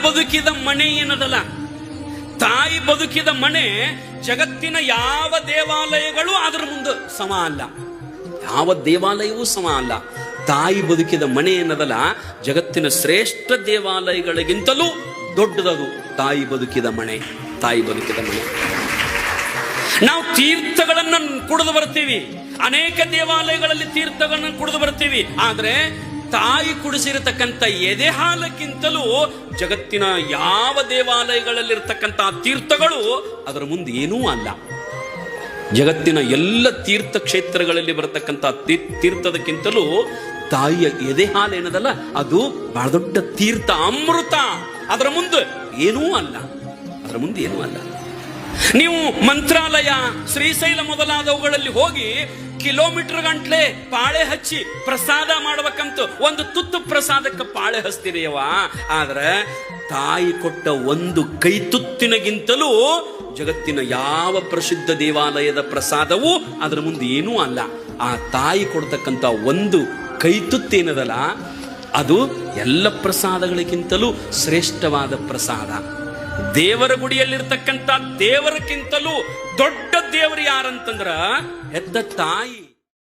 ಬದುಕಿದ ಮನೆ ಏನದಲ್ಲ, ತಾಯಿ ಬದುಕಿದ ಮನೆ ಜಗತ್ತಿನ ಯಾವ ದೇವಾಲಯಗಳು ಅದರ ಮುಂದೆ ಸಮ ಅಲ್ಲ. ಯಾವ ದೇವಾಲಯವೂ ಸಮ ಅಲ್ಲ. ತಾಯಿ ಬದುಕಿದ ಮನೆ ಏನದಲ್ಲ, ಜಗತ್ತಿನ ಶ್ರೇಷ್ಠ ದೇವಾಲಯಗಳಿಗಿಂತಲೂ ದೊಡ್ಡದದು ತಾಯಿ ಬದುಕಿದ ಮನೆ. ತಾಯಿ ಬದುಕಿದ ಮನೆ. ನಾವು ತೀರ್ಥಗಳನ್ನು ಕುಡಿದು ಬರ್ತೀವಿ, ಅನೇಕ ದೇವಾಲಯಗಳಲ್ಲಿ ತೀರ್ಥಗಳನ್ನು ಕುಡಿದು ಬರ್ತೀವಿ. ಆದ್ರೆ ತಾಯಿ ಕುಡಿಸಿರತಕ್ಕಂಥ ಎದೆ ಹಾಲಕ್ಕಿಂತಲೂ ಜಗತ್ತಿನ ಯಾವ ದೇವಾಲಯಗಳಲ್ಲಿರ್ತಕ್ಕಂಥ ತೀರ್ಥಗಳು ಅದರ ಮುಂದೆ ಏನೂ ಅಲ್ಲ. ಜಗತ್ತಿನ ಎಲ್ಲ ತೀರ್ಥ ಕ್ಷೇತ್ರಗಳಲ್ಲಿ ಬರತಕ್ಕಂಥ ತೀರ್ಥದಕ್ಕಿಂತಲೂ ತಾಯಿಯ ಎದೆ ಹಾಲು ಏನದಲ್ಲ, ಅದು ಬಹಳ ದೊಡ್ಡ ತೀರ್ಥ, ಅಮೃತ. ಅದರ ಮುಂದೆ ಏನೂ ಅಲ್ಲ. ಅದರ ಮುಂದೆ ಏನೂ ಅಲ್ಲ. ನೀವು ಮಂತ್ರಾಲಯ, ಶ್ರೀಶೈಲ ಮೊದಲಾದವುಗಳಲ್ಲಿ ಹೋಗಿ ಕಿಲೋಮೀಟರ್ ಗಂಟ್ಲೆ ಪಾಳೆ ಹಚ್ಚಿ ಪ್ರಸಾದ ಮಾಡ್ಬೇಕಂತ ಒಂದು ತುತ್ತು ಪ್ರಸಾದಕ್ಕೆ ಪಾಳೆ ಹಚ್ತಿದೆಯವ. ಆದ್ರೆ ತಾಯಿ ಕೊಟ್ಟ ಒಂದು ಕೈ ತುತ್ತಿನಗಿಂತಲೂ ಜಗತ್ತಿನ ಯಾವ ಪ್ರಸಿದ್ಧ ದೇವಾಲಯದ ಪ್ರಸಾದವೂ ಅದರ ಮುಂದೆ ಏನೂ ಅಲ್ಲ. ಆ ತಾಯಿ ಕೊಡ್ತಕ್ಕಂಥ ಒಂದು ಕೈ ತುತ್ತೇನದಲ್ಲ, ಅದು ಎಲ್ಲ ಪ್ರಸಾದಗಳಿಗಿಂತಲೂ ಶ್ರೇಷ್ಠವಾದ ಪ್ರಸಾದ. ದೇವರ ಗುಡಿಯಲ್ಲಿರ್ತಕ್ಕಂಥ ದೇವರಕ್ಕಿಂತಲೂ ದೊಡ್ಡ ದೇವರು ಯಾರಂತಂದ್ರ ಹೆತ್ತ ತಾಯಿ.